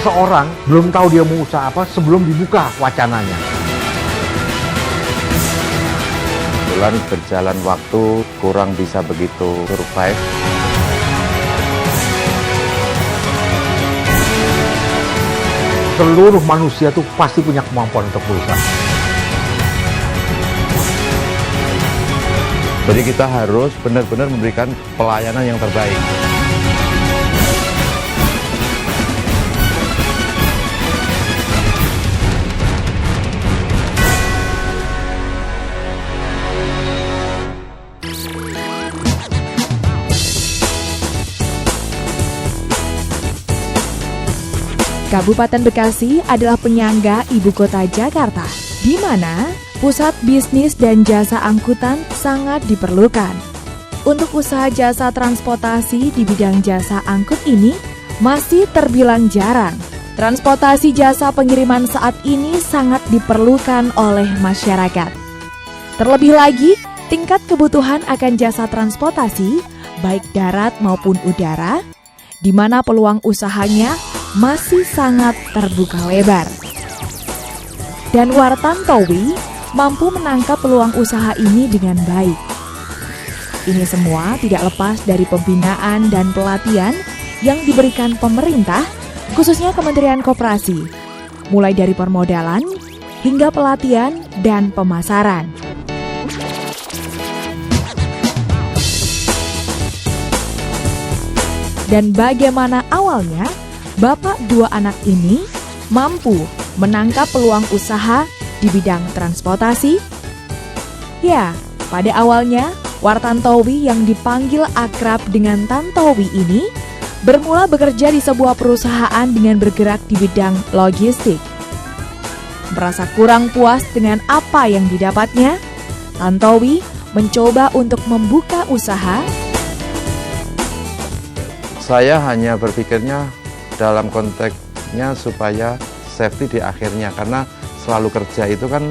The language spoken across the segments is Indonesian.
seseorang belum tahu dia mau usaha apa sebelum dibuka wacananya. Bulan berjalan waktu kurang bisa begitu survive. Seluruh manusia tuh pasti punya kemampuan untuk berusaha. Jadi kita harus benar-benar memberikan pelayanan yang terbaik. Kabupaten Bekasi adalah penyangga ibu kota Jakarta, di mana pusat bisnis dan jasa angkutan sangat diperlukan. Untuk usaha jasa transportasi di bidang jasa angkut ini masih terbilang jarang. Transportasi jasa pengiriman saat ini sangat diperlukan oleh masyarakat. Terlebih lagi, tingkat kebutuhan akan jasa transportasi, baik darat maupun udara, di mana peluang usahanya masih sangat terbuka lebar. Dan Wartantowi mampu menangkap peluang usaha ini dengan baik. Ini semua tidak lepas dari pembinaan dan pelatihan yang diberikan pemerintah, khususnya Kementerian Koperasi, mulai dari permodalan hingga pelatihan dan pemasaran. Dan bagaimana awalnya bapak dua anak ini mampu menangkap peluang usaha di bidang transportasi? Ya, pada awalnya Wartantowi yang dipanggil akrab dengan Tantowi ini bermula bekerja di sebuah perusahaan dengan bergerak di bidang logistik. Merasa kurang puas dengan apa yang didapatnya, Tantowi mencoba untuk membuka usaha. Saya hanya berpikirnya dalam konteksnya supaya safety di akhirnya, karena selalu kerja itu kan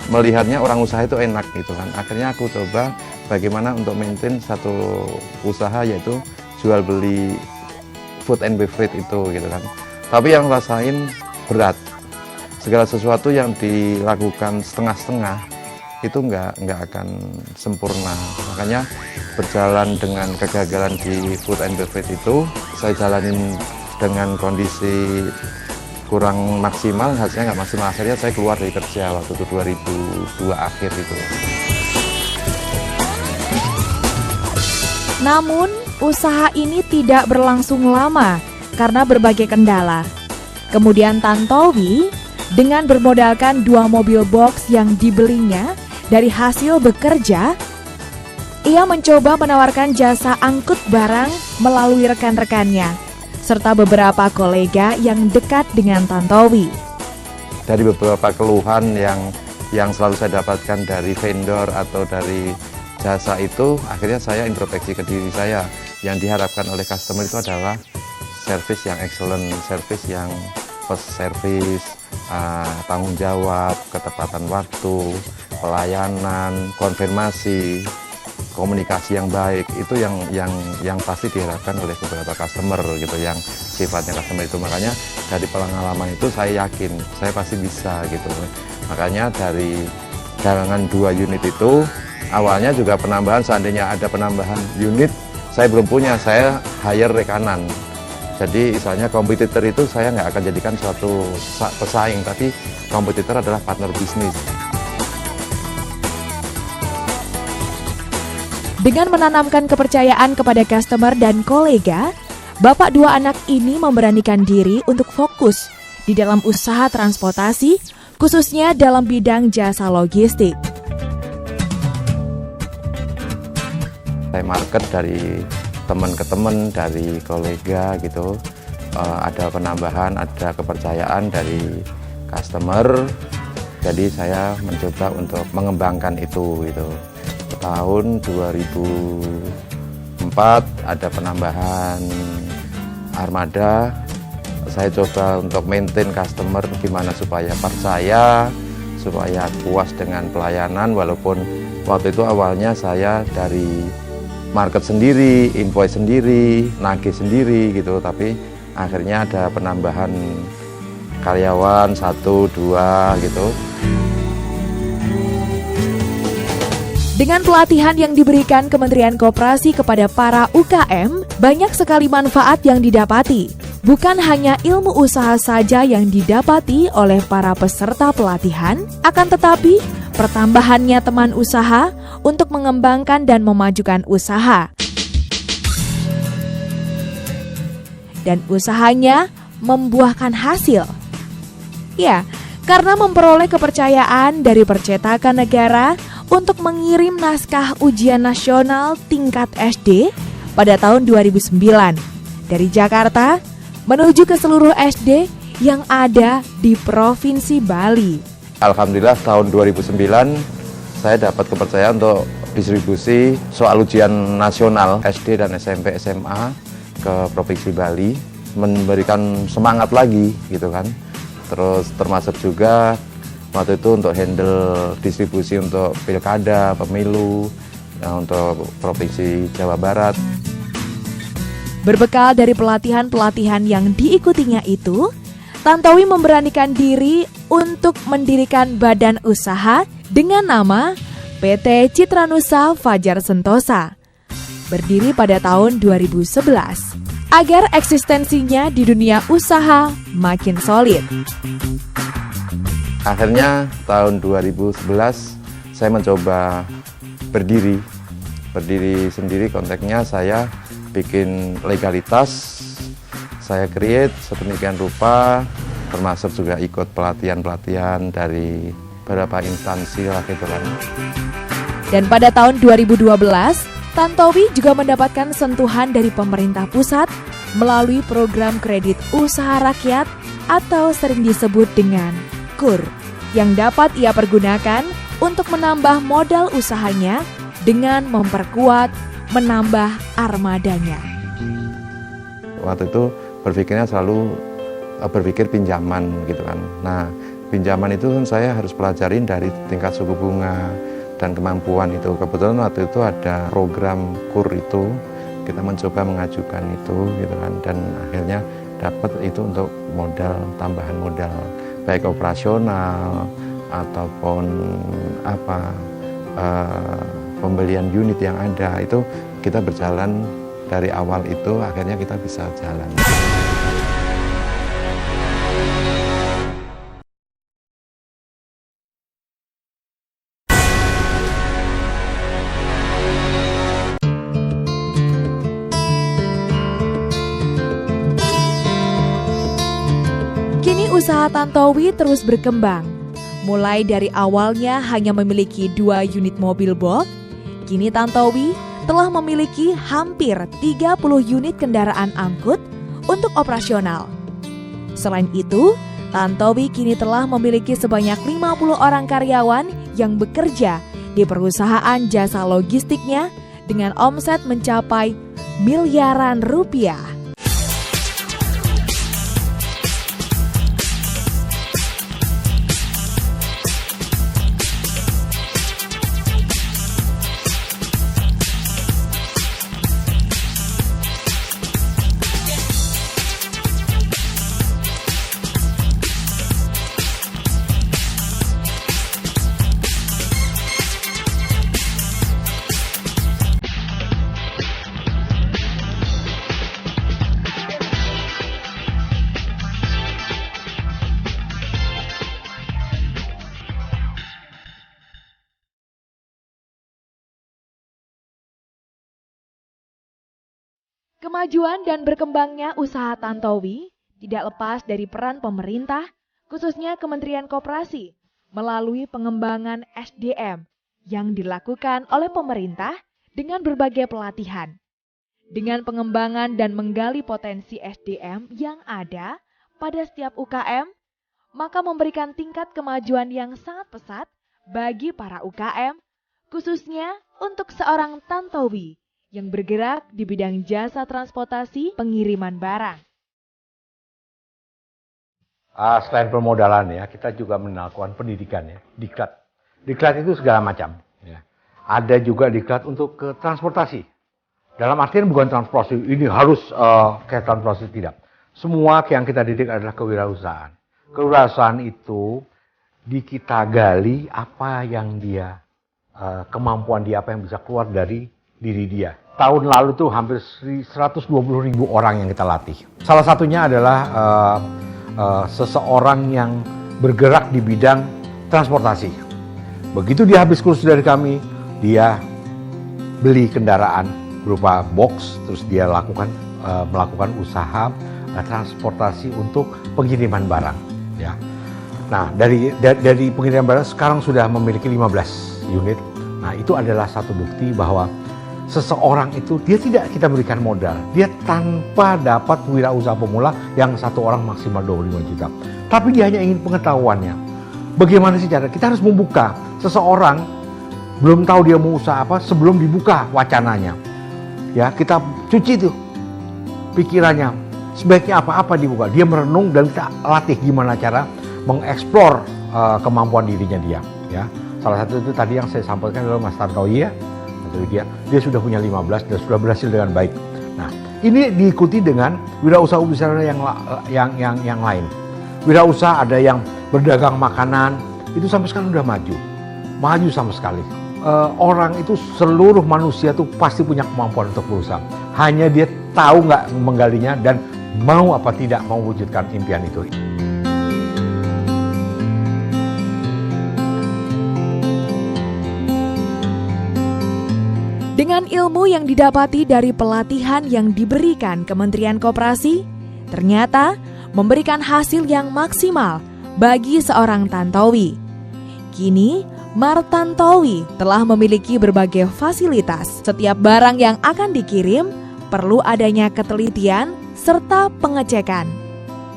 melihatnya orang usaha itu enak gitu kan. Akhirnya aku coba bagaimana untuk maintain satu usaha, yaitu jual beli food and beverage itu gitu kan. Tapi yang rasain berat, segala sesuatu yang dilakukan setengah-setengah itu nggak akan sempurna. Makanya berjalan dengan kegagalan di food and beverage itu saya jalanin dengan kondisi kurang maksimal, hasilnya nggak maksimal. Akhirnya saya keluar dari kerja waktu itu 2002 akhir itu. Namun, usaha ini tidak berlangsung lama karena berbagai kendala. Kemudian Tantowi dengan bermodalkan 2 mobil box yang dibelinya dari hasil bekerja, ia mencoba menawarkan jasa angkut barang melalui rekan-rekannya serta beberapa kolega yang dekat dengan Tantowi. Dari beberapa keluhan yang selalu saya dapatkan dari vendor atau dari jasa itu, akhirnya saya introspeksi ke diri saya. Yang diharapkan oleh customer itu adalah service yang excellent, service yang first service, tanggung jawab, ketepatan waktu, pelayanan, konfirmasi, komunikasi yang baik. Itu yang pasti diharapkan oleh beberapa customer gitu, yang sifatnya customer itu. Makanya dari pengalaman itu saya yakin saya pasti bisa gitu. Makanya dari dagangan 2 unit itu awalnya juga penambahan, seandainya ada penambahan unit saya belum punya, saya hire rekanan. Jadi misalnya kompetitor itu saya nggak akan jadikan suatu pesaing, tapi kompetitor adalah partner bisnis. Dengan menanamkan kepercayaan kepada customer dan kolega, bapak 2 anak ini memberanikan diri untuk fokus di dalam usaha transportasi, khususnya dalam bidang jasa logistik. Saya market dari teman ke teman, dari kolega gitu, ada penambahan, ada kepercayaan dari customer. Jadi saya mencoba untuk mengembangkan itu gitu. Tahun 2004 ada penambahan armada. Saya coba untuk maintain customer gimana supaya percaya, supaya puas dengan pelayanan, walaupun waktu itu awalnya saya dari market sendiri, invoice sendiri, nagih sendiri gitu, tapi akhirnya ada penambahan karyawan 1, 2 gitu. Dengan pelatihan yang diberikan Kementerian Koperasi kepada para UKM, banyak sekali manfaat yang didapati. Bukan hanya ilmu usaha saja yang didapati oleh para peserta pelatihan, akan tetapi pertambahannya teman usaha untuk mengembangkan dan memajukan usaha. Dan usahanya membuahkan hasil. Ya, karena memperoleh kepercayaan dari percetakan negara untuk mengirim naskah ujian nasional tingkat SD pada tahun 2009 dari Jakarta menuju ke seluruh SD yang ada di Provinsi Bali. Alhamdulillah tahun 2009 saya dapat kepercayaan untuk distribusi soal ujian nasional SD dan SMP SMA ke Provinsi Bali, memberikan semangat lagi gitu kan. Terus termasuk juga waktu itu untuk handle distribusi untuk pilkada, pemilu, untuk Provinsi Jawa Barat. Berbekal dari pelatihan-pelatihan yang diikutinya itu, Tantowi memberanikan diri untuk mendirikan badan usaha dengan nama PT Citranusa Fajar Sentosa. Berdiri pada tahun 2011, agar eksistensinya di dunia usaha makin solid. Akhirnya tahun 2011 saya mencoba berdiri sendiri, konteksnya saya bikin legalitas, saya create sedemikian rupa, termasuk juga ikut pelatihan-pelatihan dari beberapa instansi lah gitu kan. Dan pada tahun 2012, Tantowi juga mendapatkan sentuhan dari pemerintah pusat melalui program kredit usaha rakyat atau sering disebut dengan KUR, yang dapat ia pergunakan untuk menambah modal usahanya dengan memperkuat, menambah armadanya. Waktu itu berpikirnya selalu berpikir pinjaman gitu kan. Nah, pinjaman itu kan saya harus pelajarin dari tingkat suku bunga dan kemampuan itu. Kebetulan waktu itu ada program KUR itu, kita mencoba mengajukan itu gitu kan, dan akhirnya dapat itu untuk modal, tambahan modal baik operasional ataupun pembelian unit yang ada. Itu kita berjalan dari awal itu, akhirnya kita bisa jalan. Kini usaha Tantowi terus berkembang. Mulai dari awalnya hanya memiliki 2 unit mobil box, kini Tantowi telah memiliki hampir 30 unit kendaraan angkut untuk operasional. Selain itu, Tantowi kini telah memiliki sebanyak 50 orang karyawan yang bekerja di perusahaan jasa logistiknya dengan omset mencapai miliaran rupiah. Kemajuan dan berkembangnya usaha Tantowi tidak lepas dari peran pemerintah, khususnya Kementerian Koperasi, melalui pengembangan SDM yang dilakukan oleh pemerintah dengan berbagai pelatihan. Dengan pengembangan dan menggali potensi SDM yang ada pada setiap UKM, maka memberikan tingkat kemajuan yang sangat pesat bagi para UKM, khususnya untuk seorang Tantowi yang bergerak di bidang jasa transportasi pengiriman barang. Selain permodalan ya, kita juga melakukan pendidikan ya, diklat. Diklat itu segala macam. Ya. Ada juga diklat untuk ke transportasi. Dalam artian bukan transportasi ini harus kayak transportasi, tidak. Semua yang kita didik adalah kewirausahaan. Kewirausahaan itu kita gali apa yang dia, kemampuan dia, apa yang bisa keluar dari diri dia. Tahun lalu tuh hampir 120.000 orang yang kita latih. Salah satunya adalah seseorang yang bergerak di bidang transportasi. Begitu dia habis kursus dari kami, dia beli kendaraan berupa box, terus dia melakukan usaha transportasi untuk pengiriman barang. Ya. Nah, dari pengiriman barang sekarang sudah memiliki 15 unit. Nah, itu adalah satu bukti bahwa seseorang itu dia tidak kita berikan modal. Dia tanpa dapat wirausaha pemula yang satu orang maksimal 25 juta. Tapi dia hanya ingin pengetahuannya. Bagaimana sih cara? Kita harus membuka. Seseorang belum tahu dia mau usaha apa sebelum dibuka wacananya. Ya, kita cuci tuh pikirannya. Sebaiknya apa-apa dibuka. Dia merenung dan kita latih gimana cara mengeksplor kemampuan dirinya dia. Ya, salah satu itu tadi yang saya sampaikan adalah Mas Tantowi ya. Dia sudah punya 15 dan sudah berhasil dengan baik. Nah, ini diikuti dengan wirausaha yang lain. Wirausaha ada yang berdagang makanan, itu sampai sekarang udah maju sama sekali. Orang itu, seluruh manusia tuh pasti punya kemampuan untuk berusaha. Hanya dia tahu nggak menggalinya dan mau apa tidak mewujudkan impian itu. Dengan ilmu yang didapati dari pelatihan yang diberikan Kementerian Koperasi, ternyata memberikan hasil yang maksimal bagi seorang Tantowi. Kini, Martantowi telah memiliki berbagai fasilitas. Setiap barang yang akan dikirim perlu adanya ketelitian serta pengecekan.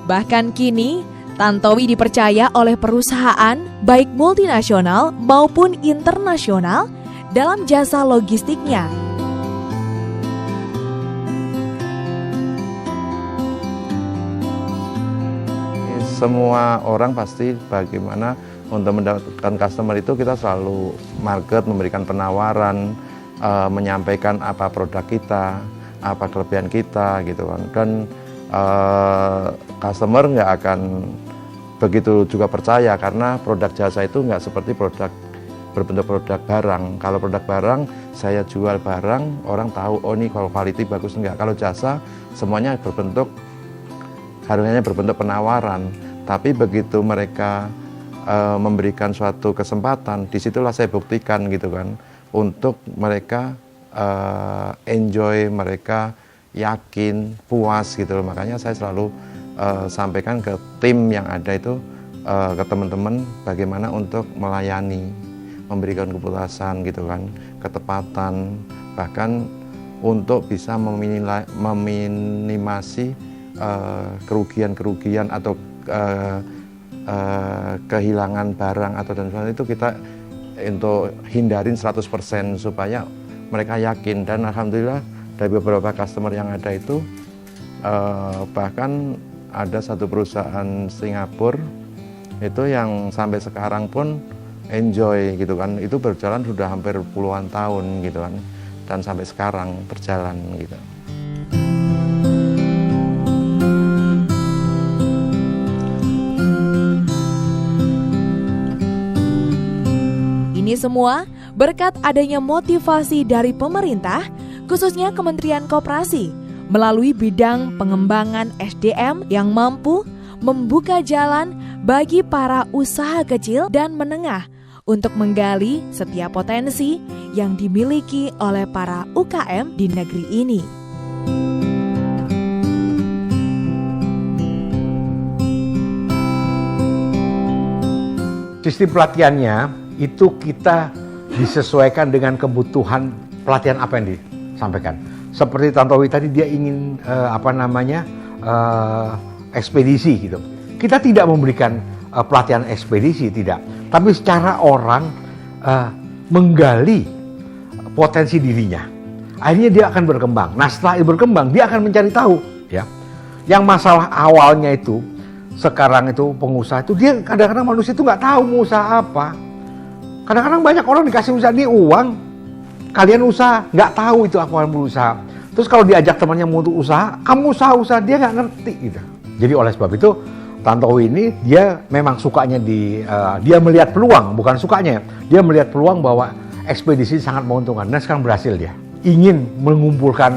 Bahkan kini, Tantowi dipercaya oleh perusahaan baik multinasional maupun internasional dalam jasa logistiknya. Semua orang pasti bagaimana untuk mendapatkan customer itu kita selalu market, memberikan penawaran, menyampaikan apa produk kita, apa kelebihan kita gitu kan. Dan customer nggak akan begitu juga percaya karena produk jasa itu nggak seperti berbentuk produk barang. Kalau produk barang, saya jual barang, orang tahu, oh ini kalau quality bagus enggak. Kalau jasa, semuanya harganya berbentuk penawaran. Tapi begitu mereka memberikan suatu kesempatan, disitulah saya buktikan gitu kan, untuk mereka enjoy, mereka yakin, puas gitu loh. Makanya saya selalu sampaikan ke tim yang ada itu, ke teman-teman bagaimana untuk melayani, memberikan kepuasan gitu kan, ketepatan, bahkan untuk bisa meminimasi kerugian atau kehilangan barang atau dan sebagainya, itu kita untuk hindarin 100% supaya mereka yakin. Dan alhamdulillah dari beberapa customer yang ada itu bahkan ada satu perusahaan Singapura itu yang sampai sekarang pun enjoy gitu kan, itu berjalan sudah hampir puluhan tahun gitu kan, dan sampai sekarang berjalan gitu. Ini semua berkat adanya motivasi dari pemerintah, khususnya Kementerian Koperasi, melalui bidang pengembangan SDM yang mampu membuka jalan bagi para usaha kecil dan menengah untuk menggali setiap potensi yang dimiliki oleh para UKM di negeri ini. Sistem pelatihannya itu kita disesuaikan dengan kebutuhan pelatihan apa yang disampaikan. Seperti Tantowi tadi, dia ingin ekspedisi gitu. Kita tidak memberikan pelatihan ekspedisi, tidak. Tapi secara orang menggali potensi dirinya. Akhirnya dia akan berkembang. Nah, setelah berkembang, dia akan mencari tahu. Ya, yang masalah awalnya itu, sekarang itu pengusaha itu, dia kadang-kadang manusia itu nggak tahu mau usaha apa. Kadang-kadang banyak orang dikasih usaha, ini uang, kalian usaha, nggak tahu itu apa yang berusaha. Terus kalau diajak temannya mau untuk usaha, kamu usaha, dia nggak ngerti gitu. Jadi oleh sebab itu, Tantowi ini dia memang sukanya dia melihat peluang, bukan sukanya, dia melihat peluang bahwa ekspedisi sangat menguntungkan. Dan sekarang berhasil dia. Ingin mengumpulkan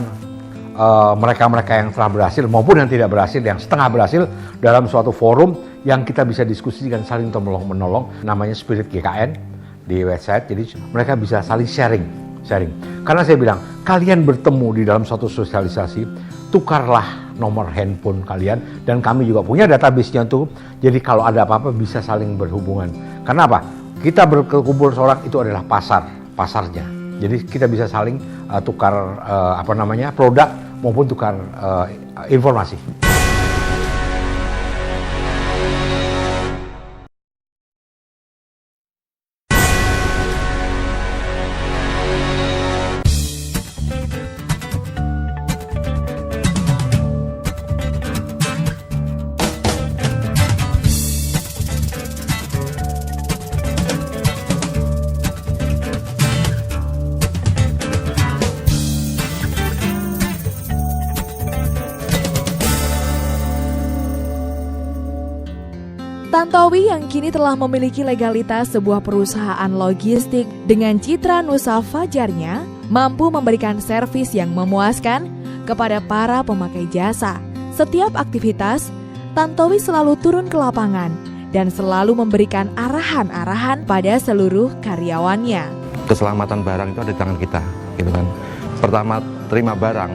mereka-mereka yang telah berhasil maupun yang tidak berhasil, yang setengah berhasil dalam suatu forum yang kita bisa diskusikan saling menolong, namanya Spirit GKN di website. Jadi mereka bisa saling sharing. Karena saya bilang, kalian bertemu di dalam suatu sosialisasi, tukarlah nomor handphone kalian, dan kami juga punya database-nya tuh. Jadi kalau ada apa-apa bisa saling berhubungan. Karena apa? Kita berkumpul seorang itu adalah pasarnya. Jadi kita bisa saling tukar produk maupun tukar informasi. Tantowi yang kini telah memiliki legalitas sebuah perusahaan logistik dengan citra Nusa Fajarnya mampu memberikan servis yang memuaskan kepada para pemakai jasa. Setiap aktivitas, Tantowi selalu turun ke lapangan dan selalu memberikan arahan-arahan pada seluruh karyawannya. Keselamatan barang itu ada di tangan kita, gitu kan. Pertama terima barang,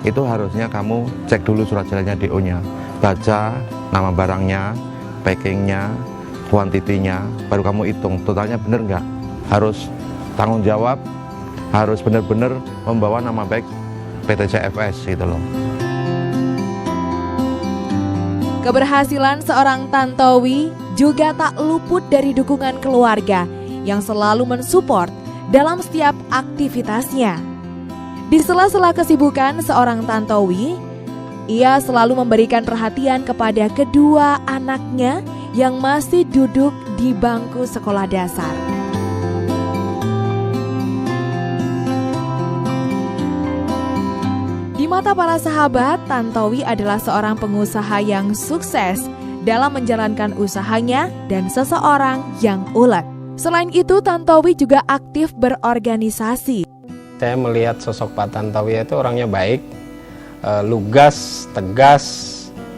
itu harusnya kamu cek dulu surat jalannya DO-nya, baca nama barangnya, packingnya, kuantitinya, baru kamu hitung totalnya bener nggak. Harus tanggung jawab, harus benar-benar membawa nama baik PT CFS gitu loh. Keberhasilan seorang Tantowi juga tak luput dari dukungan keluarga yang selalu mensupport dalam setiap aktivitasnya. Di sela-sela kesibukan seorang Tantowi, ia selalu memberikan perhatian kepada kedua anaknya yang masih duduk di bangku sekolah dasar. Di mata para sahabat, Tantowi adalah seorang pengusaha yang sukses dalam menjalankan usahanya dan seseorang yang ulet. Selain itu, Tantowi juga aktif berorganisasi. Saya melihat sosok Pak Tantowi itu orangnya baik, lugas, tegas,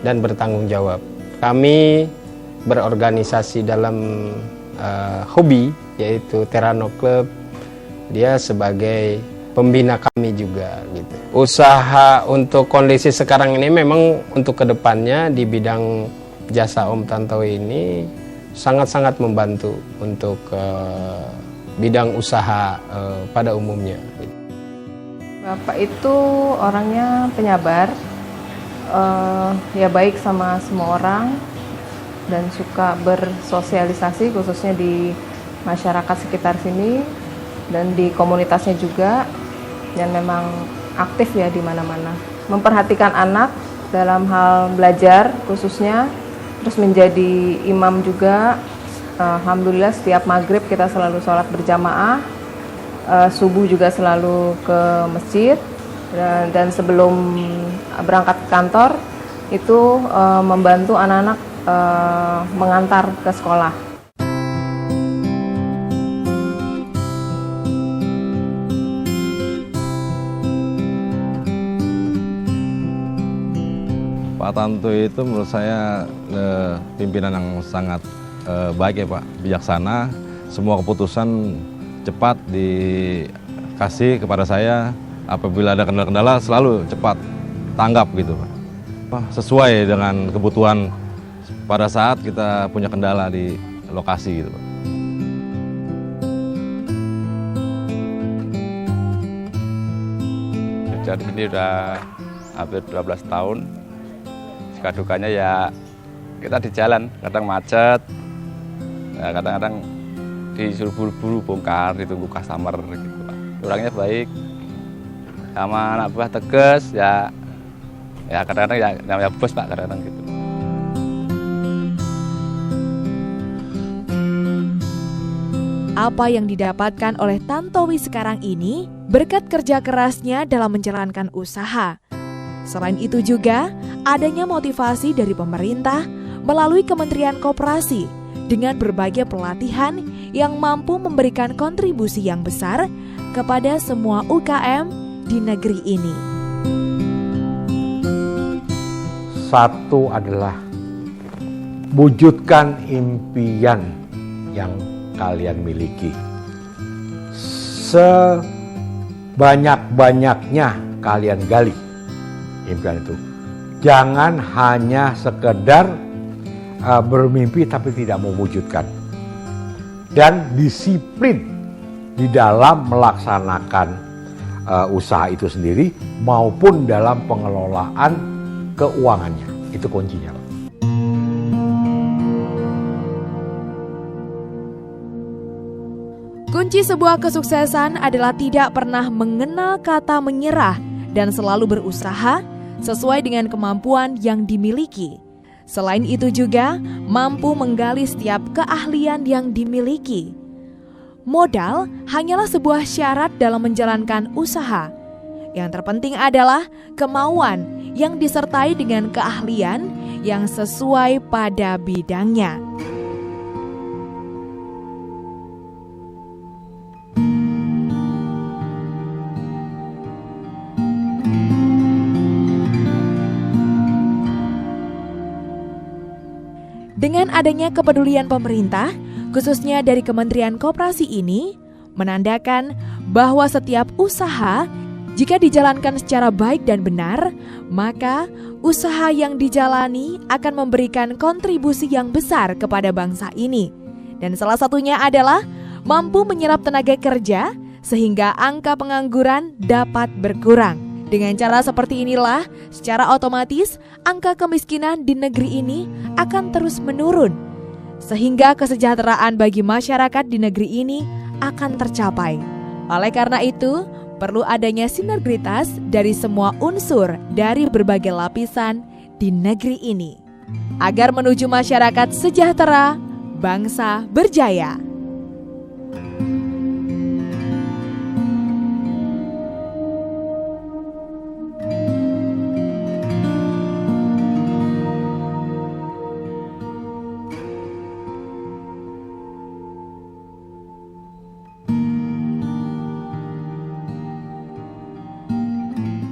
dan bertanggung jawab. Kami berorganisasi dalam hobi, yaitu Terano Club. Dia sebagai pembina kami juga gitu. Usaha untuk kondisi sekarang ini memang untuk kedepannya di bidang jasa Om Tantowi ini sangat-sangat membantu untuk bidang usaha pada umumnya. Bapak itu orangnya penyabar, ya baik sama semua orang dan suka bersosialisasi khususnya di masyarakat sekitar sini dan di komunitasnya juga, dan memang aktif ya di mana-mana. Memperhatikan anak dalam hal belajar khususnya, terus menjadi imam juga. Alhamdulillah setiap maghrib kita selalu sholat berjamaah. Subuh juga selalu ke masjid, dan sebelum berangkat ke kantor itu membantu anak-anak mengantar ke sekolah. Pak Tantowi itu menurut saya pimpinan yang sangat baik ya Pak, bijaksana. Semua keputusan cepat dikasih kepada saya. Apabila ada kendala-kendala selalu cepat tanggap gitu Pak. Sesuai dengan kebutuhan pada saat kita punya kendala di lokasi gitu Pak. Jadi ini udah hampir 12 tahun. Suka dukanya ya kita di jalan, kadang macet, ya kadang-kadang disuruh buru-buru bongkar, ditunggu customer gitu Pak. Orangnya baik, sama anak buah tegas, ya kadang-kadang ya namanya bos Pak, kadang-kadang gitu. Apa yang didapatkan oleh Tantowi sekarang ini berkat kerja kerasnya dalam menjalankan usaha. Selain itu juga adanya motivasi dari pemerintah melalui Kementerian Koperasi dengan berbagai pelatihan yang mampu memberikan kontribusi yang besar kepada semua UKM di negeri ini. Satu adalah wujudkan impian yang kalian miliki. Sebanyak-banyaknya kalian gali impian itu. Jangan hanya sekedar bermimpi tapi tidak mewujudkan. Dan disiplin di dalam melaksanakan usaha itu sendiri maupun dalam pengelolaan keuangannya. Itu kuncinya. Kunci sebuah kesuksesan adalah tidak pernah mengenal kata menyerah dan selalu berusaha sesuai dengan kemampuan yang dimiliki. Selain itu juga mampu menggali setiap keahlian yang dimiliki. Modal hanyalah sebuah syarat dalam menjalankan usaha. Yang terpenting adalah kemauan yang disertai dengan keahlian yang sesuai pada bidangnya. Dengan adanya kepedulian pemerintah, khususnya dari Kementerian Koperasi ini, menandakan bahwa setiap usaha, jika dijalankan secara baik dan benar, maka usaha yang dijalani akan memberikan kontribusi yang besar kepada bangsa ini. Dan salah satunya adalah mampu menyerap tenaga kerja sehingga angka pengangguran dapat berkurang. Dengan cara seperti inilah, secara otomatis angka kemiskinan di negeri ini akan terus menurun, sehingga kesejahteraan bagi masyarakat di negeri ini akan tercapai. Oleh karena itu, perlu adanya sinergitas dari semua unsur dari berbagai lapisan di negeri ini, agar menuju masyarakat sejahtera, bangsa berjaya.